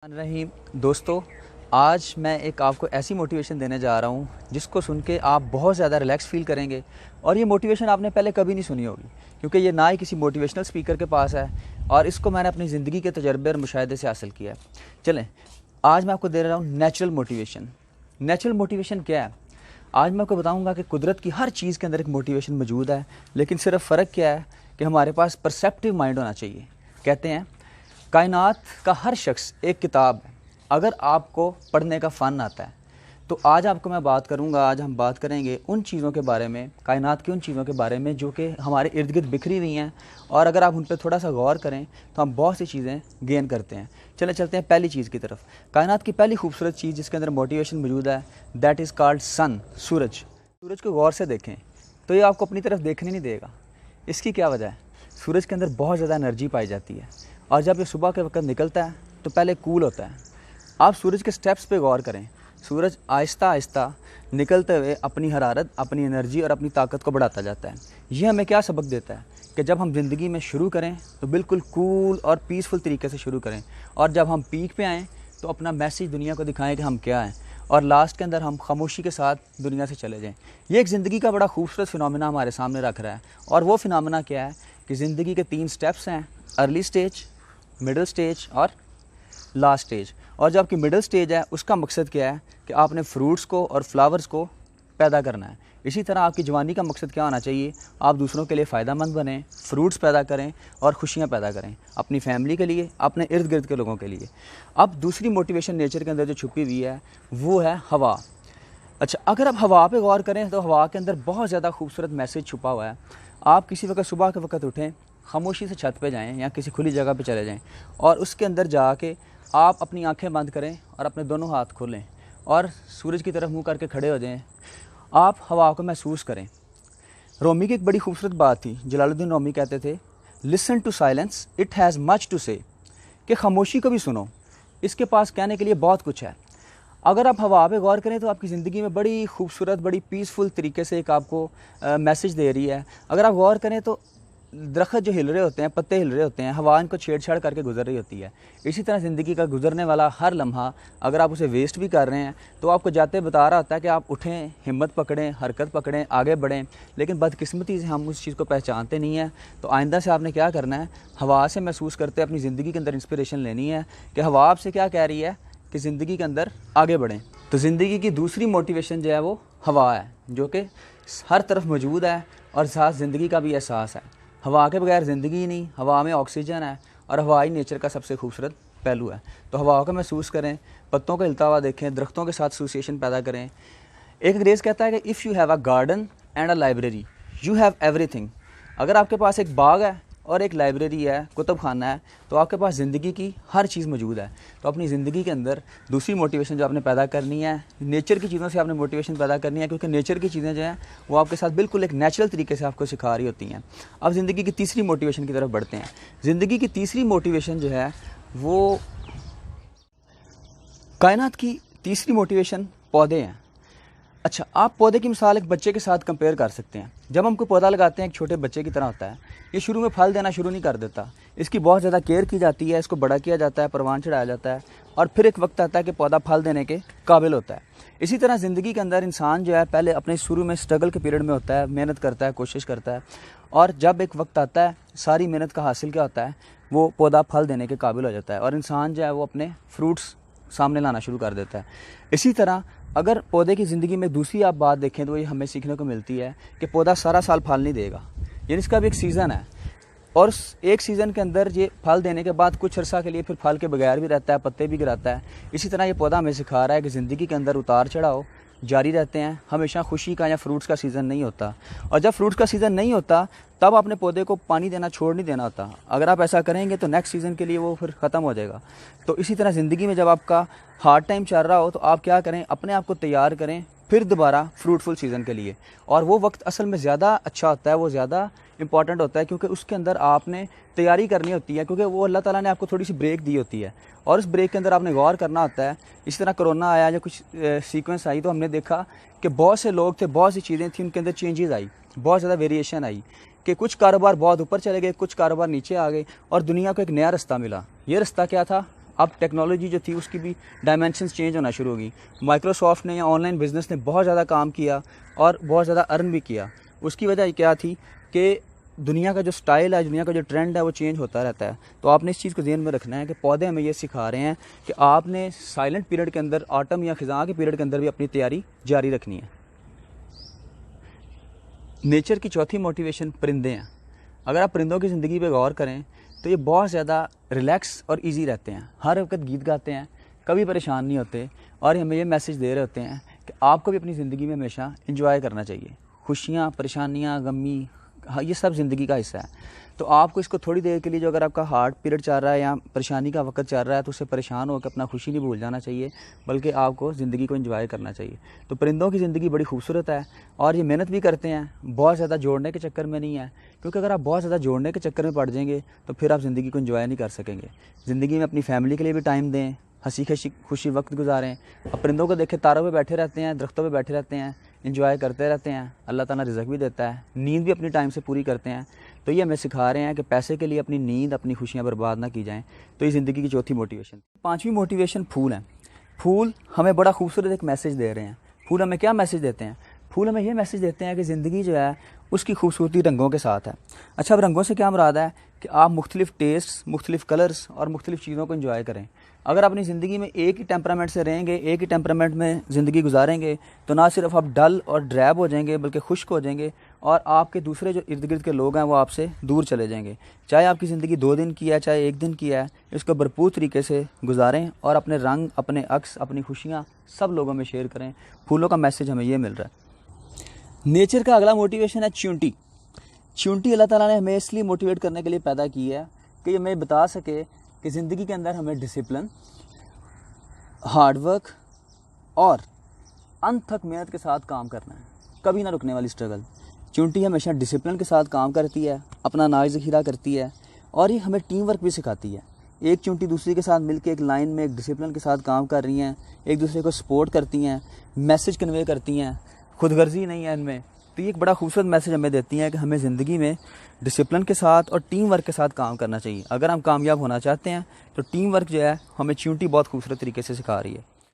रहीम दोस्तों, आज मैं एक आपको ऐसी मोटिवेशन देने जा रहा हूँ जिसको सुन के आप बहुत ज़्यादा रिलैक्स फील करेंगे। और ये मोटिवेशन आपने पहले कभी नहीं सुनी होगी, क्योंकि ये ना ही किसी मोटिवेशनल स्पीकर के पास है और इसको मैंने अपनी ज़िंदगी के तजर्बे और मुशाहिदे से हासिल किया है। चलें, आज मैं आपको दे रहा हूँ नेचुरल मोटिवेशन। नेचुरल मोटिवेशन क्या है? आज मैं आपको बताऊँगा कि कुदरत की हर चीज़ के अंदर एक मोटिवेशन मौजूद है, लेकिन सिर्फ फ़र्क क्या है कि हमारे पास परसेप्टिव माइंड होना चाहिए। कहते हैं कायनात का हर शख्स एक किताब है, अगर आपको पढ़ने का फ़न आता है। तो आज आपको मैं बात करूंगा, आज हम बात करेंगे उन चीज़ों के बारे में, कायनात की उन चीज़ों के बारे में जो कि हमारे इर्द गिर्द बिखरी हुई हैं, और अगर आप उन पर थोड़ा सा गौर करें तो हम बहुत सी चीज़ें गेन करते हैं। चलते हैं पहली चीज़ की तरफ। कायनात की पहली खूबसूरत चीज़ जिसके अंदर मोटिवेशन मौजूद है, दैट इज़ कॉल्ड सन, सूरज। सूरज को गौर से देखें तो ये आपको अपनी तरफ देखने नहीं देगा। इसकी क्या वजह है? सूरज के अंदर बहुत ज़्यादा एनर्जी पाई जाती है, और जब ये सुबह के वक्त निकलता है तो पहले कूल होता है। आप सूरज के स्टेप्स पे गौर करें। सूरज आहिस्ता आहिस्ता निकलते हुए अपनी हरारत, अपनी एनर्जी और अपनी ताकत को बढ़ाता जाता है। ये हमें क्या सबक देता है कि जब हम ज़िंदगी में शुरू करें तो बिल्कुल कूल और पीसफुल तरीके से शुरू करें, और जब हम पीक पे आएँ तो अपना मैसेज दुनिया को दिखाएं कि हम क्या हैं, और लास्ट के अंदर हम खामोशी के साथ दुनिया से चले जाएं। ये एक ज़िंदगी का बड़ा खूबसूरत फिनोमेना हमारे सामने रख रहा है। और वो फिनोमेना क्या है कि ज़िंदगी के 3 स्टेप्स हैं, अर्ली स्टेज, मिडिल स्टेज और लास्ट स्टेज। और जो आपकी मिडिल स्टेज है उसका मकसद क्या है कि आपने फ्रूट्स को और फ्लावर्स को पैदा करना है। इसी तरह आपकी जवानी का मकसद क्या होना चाहिए? आप दूसरों के लिए फ़ायदेमंद बनें, फ्रूट्स पैदा करें और खुशियाँ पैदा करें, अपनी फैमिली के लिए, अपने इर्द गिर्द के लोगों के लिए। अब दूसरी मोटिवेशन नेचर के अंदर जो छुपी हुई है वो है हवा। अच्छा, अगर आप हवा पे गौर करें तो हवा के अंदर बहुत ज़्यादा खूबसूरत मैसेज छुपा हुआ है। आप किसी वक्त सुबह के वक्त उठें, खामोशी से छत पे जाएं या किसी खुली जगह पे चले जाएं, और उसके अंदर जाके आप अपनी आंखें बंद करें और अपने दोनों हाथ खोलें और सूरज की तरफ मुंह करके खड़े हो जाएं। आप हवा को महसूस करें। रोमी की एक बड़ी खूबसूरत बात थी। जलालुद्दीन रोमी कहते थे, listen to silence, it has much to say, कि खामोशी को भी सुनो, इसके पास कहने के लिए बहुत कुछ है। अगर आप हवा पे गौर करें तो आपकी ज़िंदगी में बड़ी खूबसूरत, बड़ी पीसफुल तरीके से एक आपको मैसेज दे रही है। अगर आप गौर करें तो दरख्त जो हिल रहे होते हैं, पत्ते हिल रहे होते हैं, हवा इनको छेड़छाड़ करके गुजर रही होती है। इसी तरह ज़िंदगी का गुजरने वाला हर लम्हा अगर आप उसे वेस्ट भी कर रहे हैं तो आपको जाते बता रहा होता है कि आप उठें, हिम्मत पकड़ें, हरकत पकड़ें, आगे बढ़ें। लेकिन बदकिस्मती से हम उस चीज़ को पहचानते नहीं हैं। तो आइंदा से आपने क्या करना है, हवा से महसूस करते अपनी ज़िंदगी के अंदर इंस्पिरेशन लेनी है कि हवा आपसे क्या कह रही है कि ज़िंदगी के अंदर आगे बढ़ें। तो ज़िंदगी की दूसरी मोटिवेशन जो है वो हवा है, जो कि हर तरफ मौजूद है और साथ ज़िंदगी का भी एहसास है। हवा के बगैर ज़िंदगी ही नहीं, हवा में ऑक्सीजन है और हवा ही नेचर का सबसे खूबसूरत पहलू है। तो हवा को महसूस करें, पत्तों का हिलता हुआ देखें, दरख्तों के साथ एसोसिएशन पैदा करें। एक अंग्रेज़ कहता है कि if you have a garden and a library, you have everything. अगर आपके पास एक बाग है और एक लाइब्रेरी है, कुतुब खाना है, तो आपके पास ज़िंदगी की हर चीज़ मौजूद है। तो अपनी ज़िंदगी के अंदर दूसरी मोटिवेशन जो आपने पैदा करनी है, नेचर की चीज़ों से आपने मोटिवेशन पैदा करनी है, क्योंकि नेचर की चीज़ें जो हैं वो आपके साथ बिल्कुल एक नेचुरल तरीके से आपको सिखा रही होती हैं। अब ज़िंदगी की तीसरी मोटिवेशन की तरफ बढ़ते हैं। ज़िंदगी की तीसरी मोटिवेशन जो है वो, कायनात की तीसरी मोटिवेशन पौधे हैं। अच्छा, आप पौधे की मिसाल एक बच्चे के साथ कंपेयर कर सकते हैं। जब हम कोई पौधा लगाते हैं, एक छोटे बच्चे की तरह होता है। ये शुरू में फल देना शुरू नहीं कर देता, इसकी बहुत ज़्यादा केयर की जाती है, इसको बड़ा किया जाता है, परवान चढ़ाया जाता है, और फिर एक वक्त आता है कि पौधा फल देने के काबिल होता है। इसी तरह ज़िंदगी के अंदर इंसान जो है पहले अपने शुरू में स्ट्रगल के पीरियड में होता है, मेहनत करता है, कोशिश करता है, और जब एक वक्त आता है सारी मेहनत का हासिल क्या होता है, वो पौधा फल देने के काबिल हो जाता है, और इंसान जो है वो अपने फ्रूट्स सामने लाना शुरू कर देता है। इसी तरह अगर पौधे की ज़िंदगी में दूसरी आप बात देखें तो ये हमें सीखने को मिलती है कि पौधा सारा साल फल नहीं देगा, यानी इसका भी एक सीज़न है, और एक सीज़न के अंदर ये फल देने के बाद कुछ अर्सा के लिए फिर फल के बगैर भी रहता है, पत्ते भी गिराता है। इसी तरह ये पौधा हमें सिखा रहा है कि ज़िंदगी के अंदर उतार चढ़ाव जारी रहते हैं, हमेशा खुशी का या फ्रूट्स का सीज़न नहीं होता। और जब फ्रूट्स का सीज़न नहीं होता तब अपने पौधे को पानी देना छोड़ नहीं देना होता। अगर आप ऐसा करेंगे तो नेक्स्ट सीज़न के लिए वो फिर ख़त्म हो जाएगा। तो इसी तरह ज़िंदगी में जब आपका हार्ड टाइम चल रहा हो तो आप क्या करें, अपने आप को तैयार करें फिर दोबारा फ्रूटफुल सीज़न के लिए। और वो वक्त असल में ज़्यादा अच्छा होता है, वो ज़्यादा इंपॉर्टेंट होता है, क्योंकि उसके अंदर आपने तैयारी करनी होती है, क्योंकि वो अल्लाह ताला ने आपको थोड़ी सी ब्रेक दी होती है, और उस ब्रेक के अंदर आपने गौर करना होता है। इसी तरह कोरोना आया या कुछ सीक्वेंस आई तो हमने देखा कि बहुत से लोग थे, बहुत सी चीज़ें थी, उनके अंदर चेंजेस आई, बहुत ज़्यादा वेरिएशन आई, कि कुछ कारोबार बहुत ऊपर चले गए, कुछ कारोबार नीचे आ गए, और दुनिया को एक नया रास्ता मिला। ये रास्ता क्या था? اب ٹیکنالوجی جو تھی اس کی بھی ڈائمینشنز چینج ہونا شروع ہوگی. مائکروسافٹ نے یا آن لائن بزنس نے بہت زیادہ کام کیا اور بہت زیادہ ارن بھی کیا. اس کی وجہ کیا تھی کہ دنیا کا جو سٹائل ہے, دنیا کا جو ٹرینڈ ہے وہ چینج ہوتا رہتا ہے. تو آپ نے اس چیز کو ذہن میں رکھنا ہے کہ پودے ہمیں یہ سکھا رہے ہیں کہ آپ نے سائلنٹ پیریڈ کے اندر, آٹم یا خزاں کے پیریڈ کے اندر بھی اپنی تیاری جاری رکھنی ہے. نیچر کی چوتھی موٹیویشن پرندے ہیں. اگر آپ پرندوں کی زندگی پہ غور کریں تو یہ بہت زیادہ ریلیکس اور ایزی رہتے ہیں, ہر وقت گیت گاتے ہیں, کبھی پریشان نہیں ہوتے, اور ہمیں یہ میسج دے رہے ہوتے ہیں کہ آپ کو بھی اپنی زندگی میں ہمیشہ انجوائے کرنا چاہیے. خوشیاں, پریشانیاں, غمی, یہ سب زندگی کا حصہ ہے. تو آپ کو اس کو تھوڑی دیر کے لیے, جو اگر آپ کا ہارڈ پیریڈ چل رہا ہے یا پریشانی کا وقت چل رہا ہے, تو اس سے پریشان ہو کے اپنا خوشی نہیں بھول جانا چاہیے, بلکہ آپ کو زندگی کو انجوائے کرنا چاہیے. تو پرندوں کی زندگی بڑی خوبصورت ہے, اور یہ محنت بھی کرتے ہیں, بہت زیادہ جوڑنے کے چکر میں نہیں ہے, کیونکہ اگر آپ بہت زیادہ جوڑنے کے چکر میں پڑ جائیں گے تو پھر آپ زندگی کو انجوائے نہیں کر سکیں گے. زندگی میں اپنی فیملی کے لیے بھی ٹائم دیں, ہنسی خوشی وقت گزاریں. اب پرندوں کو دیکھیں, تاروں پہ بیٹھے رہتے ہیں, درختوں پہ بیٹھے رہتے ہیں, انجوائے کرتے رہتے ہیں. اللہ تعالیٰ رزق بھی دیتا ہے, نیند بھی اپنی ٹائم سے پوری کرتے ہیں. تو یہ ہمیں سکھا رہے ہیں کہ پیسے کے لیے اپنی نیند, اپنی خوشیاں برباد نہ کی جائیں. تو یہ زندگی کی چوتھی موٹیویشن. پانچویں موٹیویشن پھول ہیں. پھول ہمیں بڑا خوبصورت ایک میسج دے رہے ہیں. پھول ہمیں کیا میسج دیتے ہیں؟ پھول ہمیں یہ میسج دیتے ہیں کہ زندگی جو ہے اس کی خوبصورتی رنگوں کے ساتھ ہے. اچھا, اب رنگوں سے کیا مراد ہے کہ آپ مختلف ٹیسٹ, مختلف کلرز اور مختلف چیزوں کو انجوائے کریں. اگر آپ اپنی زندگی میں ایک ہی ٹیمپرامنٹ سے رہیں گے, ایک ہی ٹیمپرامنٹ میں زندگی گزاریں گے, تو نہ صرف آپ ڈل اور ڈریب ہو جائیں گے بلکہ خشک ہو جائیں گے, اور آپ کے دوسرے جو ارد گرد کے لوگ ہیں وہ آپ سے دور چلے جائیں گے. چاہے آپ کی زندگی 2 دن کی ہے, چاہے 1 دن کی ہے, اس کو بھرپور طریقے سے گزاریں اور اپنے رنگ, اپنے عکس, اپنی خوشیاں سب لوگوں میں شیئر کریں. پھولوں کا میسج ہمیں یہ مل رہا ہے. نیچر کا اگلا موٹیویشن ہے چیونٹی. چیونٹی اللہ تعالیٰ نے ہمیں اس لیے موٹیویٹ کرنے کے لیے پیدا کی ہے کہ یہ ہمیں بتا سکے کہ زندگی کے اندر ہمیں ڈسپلن, ہارڈ ورک اور انت تک محنت کے ساتھ کام کرنا ہے, کبھی نہ رکنے والی اسٹرگل. چیونٹی ہمیشہ ڈسپلن کے ساتھ کام کرتی ہے, اپنا اناج ذخیرہ کرتی ہے, اور یہ ہمیں ٹیم ورک بھی سکھاتی ہے. ایک چیونٹی دوسری کے ساتھ مل کے ایک لائن میں ایک ڈسپلن کے ساتھ کام کر رہی ہیں, ایک دوسرے کو سپورٹ کرتی ہیں, میسج کنوے کرتی ہیں, خود غرضی نہیں ہے ان میں. تو یہ ایک بڑا خوبصورت میسج ہمیں دیتی ہیں کہ ہمیں زندگی میں ڈسپلن کے ساتھ اور ٹیم ورک کے ساتھ کام کرنا چاہیے. اگر ہم کامیاب ہونا چاہتے ہیں تو ٹیم ورک جو ہے ہمیں چیونٹی بہت خوبصورت طریقے سے سکھا رہی ہے.